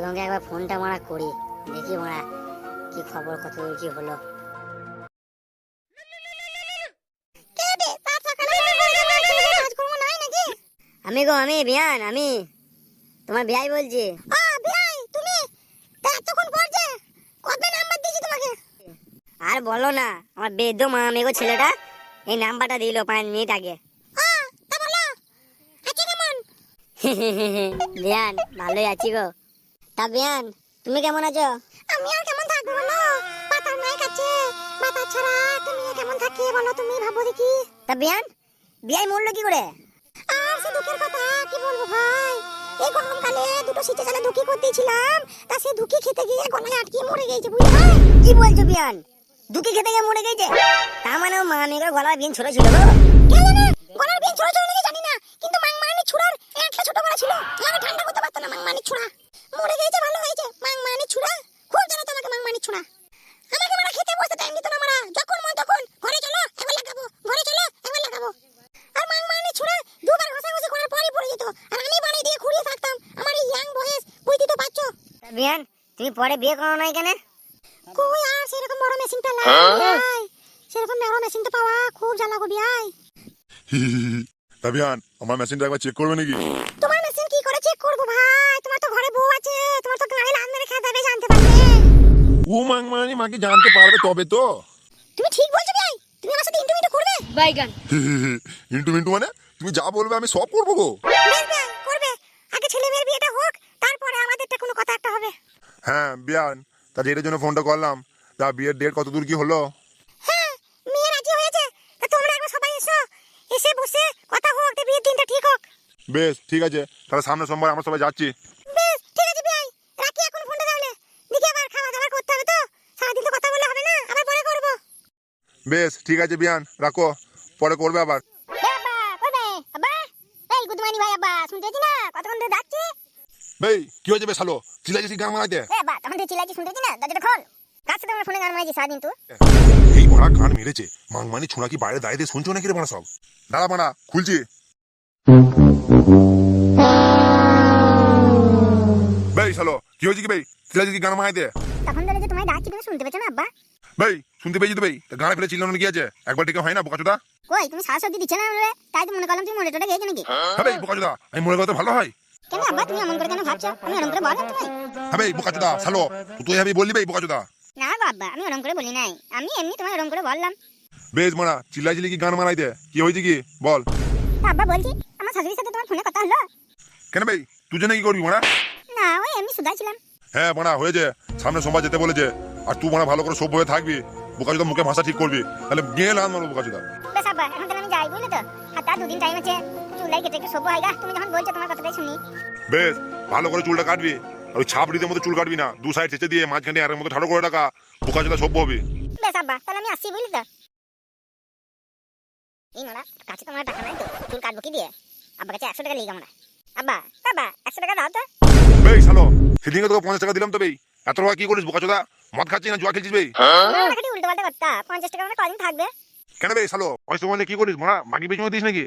শিবমকে একবার ফোনটা মারা করি, দেখি মারা কি খবর, কত কি হলো। আমি বিয়ান, আমি তোমার বিয়াই বলছি। আর বলো না, আমার বেদ্য মামেগো ছেলেটা এই নাম্বারটা দিল 5 মিনিট আগে। বিয়ান ভালোই আছি গো। তা বিয়ান তুমি কেমন আছো? আমি আর কেমন থাকবো বলো, পাতার নাই কাছে পাতা ছাড়া তুমি কেমন থাকি বলো, তুমি ভাবো দেখি। তা বিয়ান বিয়াই মরলো কি করে? আর সে দুঃখের কথা কি বলবো ভাই, এই গরমকালে দুটো সিটে চালে দুঃখী করতেছিলাম, তা সে দুঃখী খেতে গিয়ে গলায় আটকে মরে গেছে বুঝলে। কি বলছো বিয়ান, দুঃখী খেতে গিয়ে মরে গেছে? তার মানে ও মামেগোর গলার বিন ছোট ছিল গো। কে জানে গলার বিন ছোট ছোট নাকি জানি না, কিন্তু মাংমানি ছুড়ার একটা ছোট গলা ছিল, আমাকে ঠান্ডা করতে পারতো না। মাংমানি ছুড়া মরে গেছে, ভালো হয়েছে। মাংমানি ছুড়া খুব জানো তোমাকে, মাংমানি ছুড়া আমাকে মারা খেতে বসতে টাইম দিত না, মারা যখন মন তখন ঘরে চলো একবার লাগাবো, ঘরে চলো একবার লাগাবো। আর মাংমানি ছুড়া দুবার ঘষাঘষি করার পরই পড়ে যেত, আর আমি বানাই দিয়ে খুঁড়িয়ে থাকতাম। আমার এই ইয়াং বয়স বুঝতে তো পারছো। তা বিয়ান তুমি পরে বিয়ে করো নাই কেন? কই আর সেরকম বড় মেশিন পেলাম ভাই, সেরকম বড় মেশিন তো পাওয়া খুব জ্বালা গো বিয়াই। তা বিয়ান আমার মেশিনটা একবার চেক করবে নাকি? তোমার মেশিন কি করে চেক করবো ভাই, তোমার তো ঘরে বউ আছে, তোমার তো গাড়ি লাল মেরে খেতে হবে, জানতে পারবে। ও মাংমানি মাকে জানতে পারবে তবে তো। তুমি ঠিক বলছো ভাই, তুমি আমার সাথে ইন্টু করবে। বাইগান ইন্টু মিন্টু মানে তুমি যা বলবে আমি সব করবো গো। বেশ ভাই করবে, আগে ছেলে মেয়ের বিয়েটা হোক, তারপরে আমাদেরটা কোনো কথা একটা হবে। হ্যাঁ বিয়ান, তা ডেটের জন্য ফোনটা করলাম। তা বিয়ের ডেট কত দূর কি হলো? হ্যাঁ মেয়ে রাজি হয়েছে, তা তোমরা একবার সবাই এসো, এসে বসে কথা হোক, তে বিয়ের দিনটা ঠিক হোক। বেশ ঠিক আছে, তাহলে সামনের সোমবার আমরা সবাই যাচ্ছি। বেশ ঠিক আছে ভাই, রাখি এখন ফোনটা তাহলে, দেখি আবার খাওয়া দাওয়া করতে হবে তো, সারাদিন তো কথা বললে হবে না, আবার পরে করবো। বেশ ঠিক আছে বিয়ান, রাখো, পরে করবে আবার। বাবা করবে আব্বা, এই গুড মর্নিং ভাই আব্বা, শুনতে পাচ্ছি না কতক্ষণ ধরে যাচ্ছি। বেই কি হয়েছে বেশ হলো, চিল্লাইছিস গান মারাইতে? এ বাবা তখন থেকে চিল্লাচ্ছি, শুনতে পাচ্ছি না, দরজাটা খোল। কার সাথে আমার ফোনে গান মারাইছি সারাদিন তুই? এই মারা গান মেরেছে, মাংমানি ছোঁড়া কি বাইরে দাঁড়িয়ে শুনছো নাকি রে মারা সব? দাঁড়া মারা খুলছি। বেই হলো কি হয়েছে কি বেই, চিল্লাইছিস কি গান মারাইতে? তখন ধরে যে তোমায় ডাকছি তুমি শুনতে পেছো না আব্বা? বেই শুনতে পেয়েছি তো বেই, তা গানে ফেলে চিল্লানো কি আছে, একবার টিকে হয় না বোকাচোদা? কই তুমি সারা সবজি দিচ্ছে না আমারে, তাই তো মনে করলাম তুমি মনে টোটা গেছো নাকি। হ্যাঁ বেই বোকাচোদা, আমি মনে করতে ভালো হয়? কেন আব্বা তুমি এমন করে কেন ভাবছো, আমি এরকম করে বললাম তোমায়? হ্যাঁ বেই বোকাচোদা শালো, তুই আমি বললি বেই বোকাচোদা? না গো আব্বা আমি ওরকম করে বলি নাই, আমি এমনি তোমায় ওরকম করে বললাম। বেশ মারা চিল্লাইছিলি কি গান মারাইতে, কি হয়েছে কি বল? তা আব্বা বলছি আমার শাশুড়ির সাথে তোমার ফোনে কথা হলো? কেন বেই তুই জন্য কি করবি মারা? না ওই এমনি শুধাইছিলাম। হ্যাঁ মারা হয়েছে, সামনে সোমবার যেতে বলেছে, আর তুই মারা ভালো করে সভ্য হয়ে থাকবি, বোকাচোদা মুখে ভাষা ঠিক করবি, তাহলে গেল আর মারবো বোকাচোদা। বেশ আব্বা এখন তাহলে আমি যাই বুঝলে তো, আর তার দুদিন টাইম আছে, চুলাই কেটে একটু সভ্য হয় গা, তুমি যখন বলছো তোমার কথাটাই শুনি। বেশ ভালো করে চুলটা কাটবি, আর ওই ছাপড়িদের মতো চুল কাটবি না, দু সাইড চেঁচে দিয়ে মাঝখানে আর মতো ঠাড়ো করে টাকা, বোকাচোদা সভ্য হবি। বেশ আব্বা তাহলে আমি আসছি বুঝলি তো। এই মারা কাছে তোমার টাকা নাই তো, চুল কাটবো কি দিয়ে? আব্বা কাছে 100 টাকা লিখা আমরা। আব্বা আব্বা 100 টাকা দাও তো। বেশ শালো, সেদিনকে তোকে 50 টাকা দিলাম তো বেই, এত টাকা কি করিস বোকাচোদা? মদ খাচ্ছিস না জুয়া খেলছিস বেই? আমরা খালি উল্টো পাল্টা করতা, 50 টাকা মানে কদিন থাকবে? কেন বেই শালো, ওই সময় কি করিস মারা, মাগি বেচে দিস নাকি?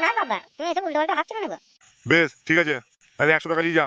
না বাবা তুমি এসব উল্টো পাল্টা ভাবছো কেন গো? বেশ ঠিক আছে, তাহলে 100 টাকা দিয়ে যা।